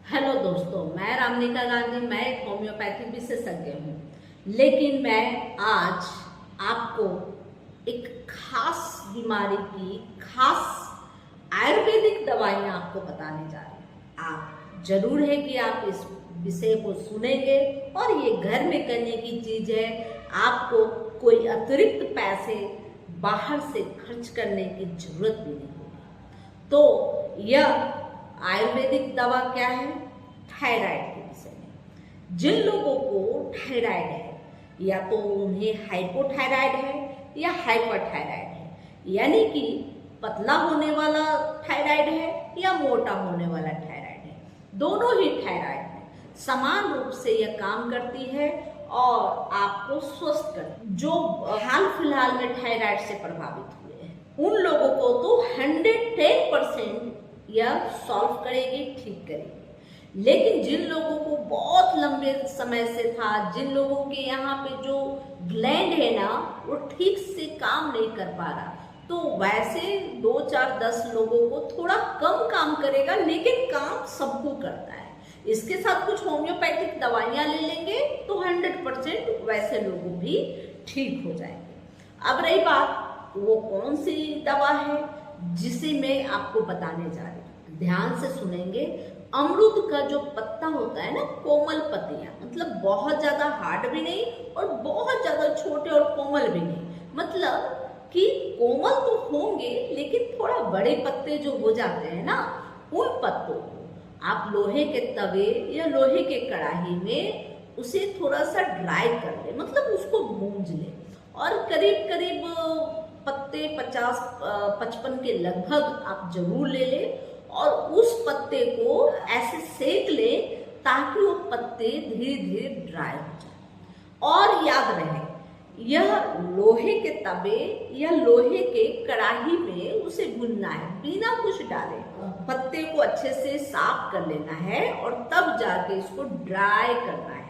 Hello दोस्तों, मैं रामनिका गांधी। मैं एक होम्योपैथी विशेषज्ञ हूँ, लेकिन मैं आज आपको एक खास बीमारी की खास आयुर्वेदिक दवाइयाँ आपको बताने जा रही हूँ। आप जरूर है कि आप इस विषय को सुनेंगे और ये घर में करने की चीज है। आपको कोई अतिरिक्त पैसे बाहर से खर्च करने की जरूरत भी नहीं होगी। तो यह आयुर्वेदिक दवा क्या है? थायराइड के विषय में। जिन लोगों को थायराइड है, या तो उन्हें हाइपोथायराइड है या हाइपरथायराइड है, यानी कि पतला होने वाला थायराइड है या मोटा होने वाला थायराइड है, दोनों ही थायराइड में समान रूप से यह काम करती है और आपको स्वस्थ करती है। जो हाल फिलहाल में थायराइड से प्रभावित हुए हैं उन लोगों को तो 110% यह सॉल्व करेगी, ठीक करेगी। लेकिन जिन लोगों को बहुत लंबे समय से था, जिन लोगों के यहाँ पे जो ग्लैंड है ना वो ठीक से काम नहीं कर पा रहा, तो वैसे 2, 4, 10 लोगों को थोड़ा कम काम करेगा, लेकिन काम सबको करता है। इसके साथ कुछ होम्योपैथिक दवाइयाँ ले लेंगे तो 100% वैसे लोग भी ठीक हो जाएंगे। अब रही बात, वो कौन सी दवा है जिसे मैं आपको बताने जा रही हूँ, ध्यान से सुनेंगे। अमरूद का जो पत्ता होता है ना, कोमल पत्तियां, मतलब बहुत ज्यादा हार्ड भी नहीं और बहुत ज्यादा छोटे और कोमल भी नहीं, मतलब कि कोमल तो होंगे लेकिन थोड़ा बड़े पत्ते जो हो जाते हैं ना, उन पत्तों को आप लोहे के तवे या लोहे के कढ़ाई में उसे थोड़ा सा ड्राई कर ले, मतलब उसको भूंज ले, और करीब करीब पत्ते 50-55 के लगभग आप जरूर ले ले और उस पत्ते को ऐसे सेक ले ताकि वो पत्ते धीरे धीरे ड्राई हो जाए। और याद रहे, यह लोहे के तवे या लोहे के कढ़ाई में उसे भूनना है बिना कुछ डाले। पत्ते को अच्छे से साफ कर लेना है और तब जाके इसको ड्राई करना है।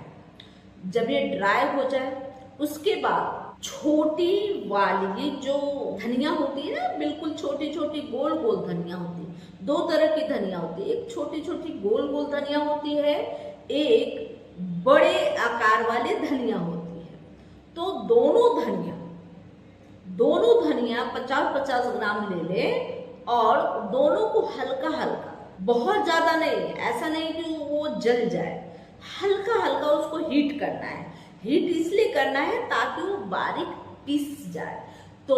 जब ये ड्राई हो जाए उसके बाद छोटी वाली जो धनिया होती है ना, बिल्कुल छोटी छोटी गोल गोल धनिया होती है। 2 तरह की धनिया होती है, एक छोटी छोटी गोल गोल धनिया होती है, एक बड़े आकार वाली धनिया होती है। तो दोनों धनिया 50-50 ग्राम ले ले और दोनों को हल्का हल्का, बहुत ज्यादा नहीं, ऐसा नहीं कि वो जल जाए, हल्का हल्का उसको हीट करना है। हीट इसलिए करना है ताकि वो बारीक पीस जाए। तो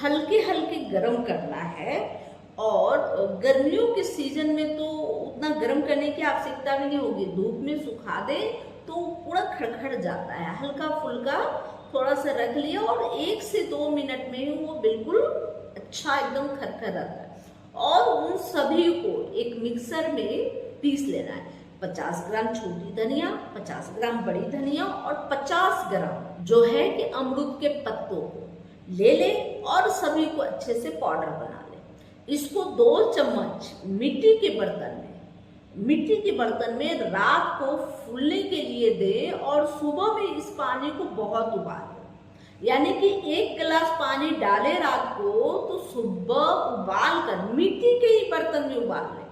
हल्के हल्के गरम करना है। और गर्मियों के सीजन में तो उतना गरम करने की आवश्यकता भी नहीं होगी, धूप में सुखा दे तो पूरा खड़खड़ जाता है। हल्का फुल्का थोड़ा सा रख लिया और 1 से 2 मिनट में वो बिल्कुल अच्छा एकदम खरखर आता है। और उन सभी को एक मिक्सर में पीस लेना है। 50 ग्राम छोटी धनिया, 50 ग्राम बड़ी धनिया और 50 ग्राम जो है कि अमरूद के पत्तों को ले ले और सभी को अच्छे से पाउडर बना ले। इसको 2 चम्मच मिट्टी के बर्तन में रात को फूलने के लिए दे और सुबह में इस पानी को बहुत उबाले। यानी कि 1 गिलास पानी डाले रात को तो सुबह उबाल कर मिट्टी के ही बर्तन में उबाल ले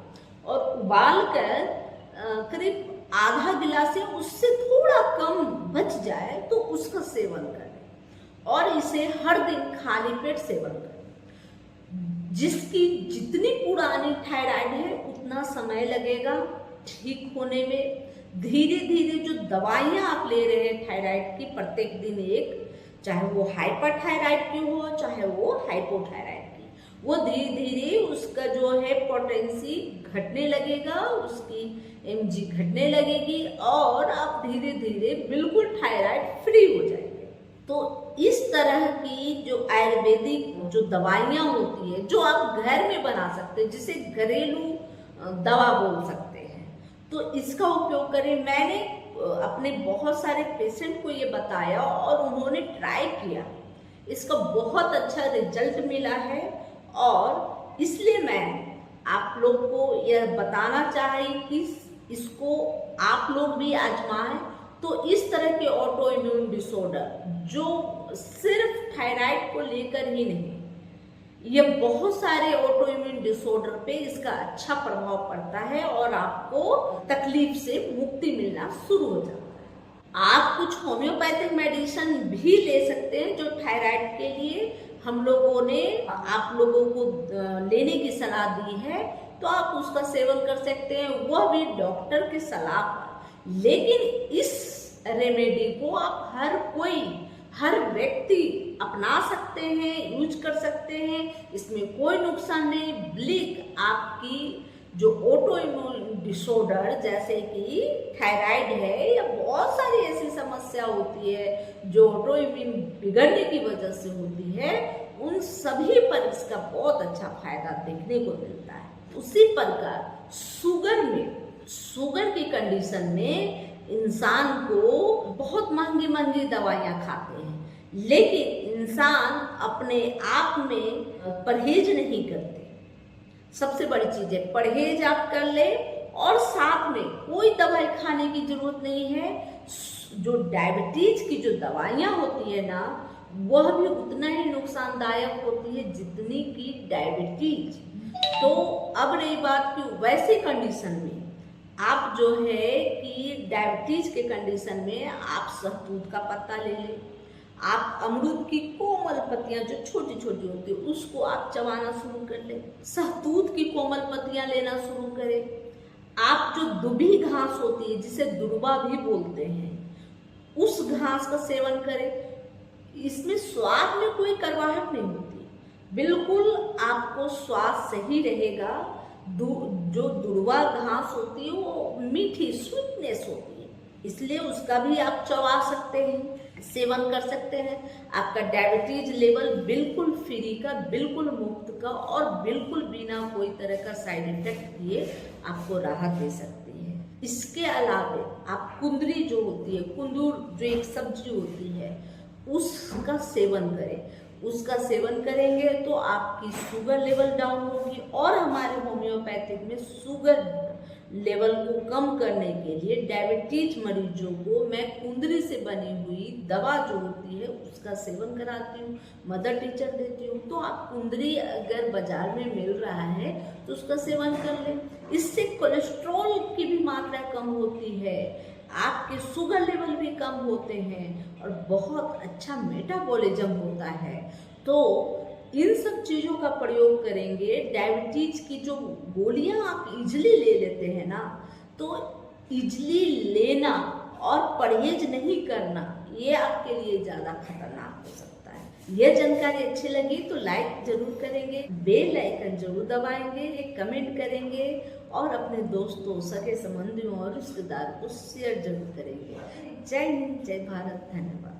और उबाल कर करीब आधा गिलास या उससे थोड़ा कम बच जाए तो उसका सेवन करें और इसे हर दिन खाली पेट सेवन करें। जिसकी जितनी पुरानी थायराइड है उतना समय लगेगा ठीक होने में। धीरे धीरे जो दवाइयाँ आप ले रहे हैं थायराइड की, प्रत्येक दिन एक, चाहे वो हाइपरथायराइड की हो चाहे वो हाइपोथायराइड की, वो धीरे धीरे उसका जो है पोटेंसी घटने लगेगा, उसकी mg घटने लगेगी और आप धीरे धीरे बिल्कुल थायराइड फ्री हो जाएंगे। तो इस तरह की जो आयुर्वेदिक जो दवाइयाँ होती है जो आप घर में बना सकते हैं, जिसे घरेलू दवा बोल सकते हैं, तो इसका उपयोग करें। मैंने अपने बहुत सारे पेशेंट को ये बताया और उन्होंने ट्राई किया, इसका बहुत अच्छा रिजल्ट मिला है। और इसलिए मैं आप लोग को यह बताना चाहिए कि इसको आप लोग भी आजमाएं। तो इस तरह के ऑटो इम्यून डिसऑर्डर जो सिर्फ थायराइड को लेकर ही नहीं, ये बहुत सारे ऑटो इम्यून डिसऑर्डर पे इसका अच्छा प्रभाव पड़ता है और आपको तकलीफ से मुक्ति मिलना शुरू हो जाता है। आप कुछ होम्योपैथिक मेडिसिन भी ले सकते हैं जो थायराइड के लिए हम लोगों ने आप लोगों को लेने की सलाह दी है, तो आप उसका सेवन कर सकते हैं, वह भी डॉक्टर की सलाह पर। लेकिन इस रेमेडी को आप हर व्यक्ति अपना सकते हैं, यूज कर सकते हैं, इसमें कोई नुकसान नहीं। बल्कि आपकी जो ऑटो इम्यून डिसऑर्डर जैसे कि थायराइड है या बहुत सारी ऐसी समस्या होती है जो ऑटो इम्यून बिगड़ने की वजह से होती है, उन सभी पर इसका बहुत अच्छा फायदा देखने को मिलता है। उसी प्रकार शुगर की कंडीशन में इंसान को बहुत महंगी दवाइयां खाते हैं, लेकिन इंसान अपने आप में परहेज नहीं करते। सबसे बड़ी चीज है परहेज आप कर ले और साथ में कोई दवाई खाने की जरूरत नहीं है। जो डायबिटीज की जो दवाइयां होती है ना, वह भी उतना ही नुकसानदायक होती है जितनी की डायबिटीज। तो अब रही बात कि वैसे कंडीशन में आप जो है कि डायबिटीज के कंडीशन में आप सहतूत का पत्ता ले लें, आप अमरूद की कोमल पत्तियां जो छोटी छोटी होती है उसको आप चबाना शुरू कर लें, सहतूत की कोमल पत्तियां लेना शुरू करें। आप जो दुबी घास होती है जिसे दुर्वा भी बोलते हैं, उस घास का सेवन करें। इसमें स्वाद में कोई कड़वाहट नहीं होती, बिल्कुल आपको स्वाद सही रहेगा। जो दुर्वा घास होती है वो मीठी स्वीटनेस होती है, इसलिए उसका भी आप चबा सकते हैं, सेवन कर सकते हैं। आपका डायबिटीज लेवल बिल्कुल फ्री का, बिल्कुल मुफ्त का और बिल्कुल बिना कोई तरह का साइड इफेक्ट किए आपको राहत दे सकती है। इसके अलावा आप कुंदरी जो होती है, कुंदूर जो एक सब्जी होती है, उसका सेवन करें। उसका सेवन करेंगे तो आपकी शुगर लेवल डाउन होगी। और हमारे होम्योपैथिक में शुगर लेवल को कम करने के लिए डायबिटीज मरीजों को मैं कुंदरी से बनी हुई दवा जो होती है उसका सेवन कराती हूँ, मदर टीचर देती हूँ। तो आप कुंदरी अगर बाजार में मिल रहा है तो उसका सेवन कर लें। इससे कोलेस्ट्रॉल की भी मात्रा कम होती है, आपके शुगर लेवल भी कम होते हैं और बहुत अच्छा मेटाबॉलिज्म होता है। तो इन सब चीज़ों का प्रयोग करेंगे। डायबिटीज की जो गोलियां आप इजली ले लेते हैं ना, तो इजली लेना और परहेज नहीं करना ये आपके लिए ज़्यादा खतरनाक हो सकता है। यह जानकारी अच्छी लगी तो लाइक जरूर करेंगे, बेल आइकन जरूर दबाएंगे, एक कमेंट करेंगे और अपने दोस्तों, सगे संबंधियों और रिश्तेदार को शेयर जरूर करेंगे। जय हिंद, जय भारत, धन्यवाद।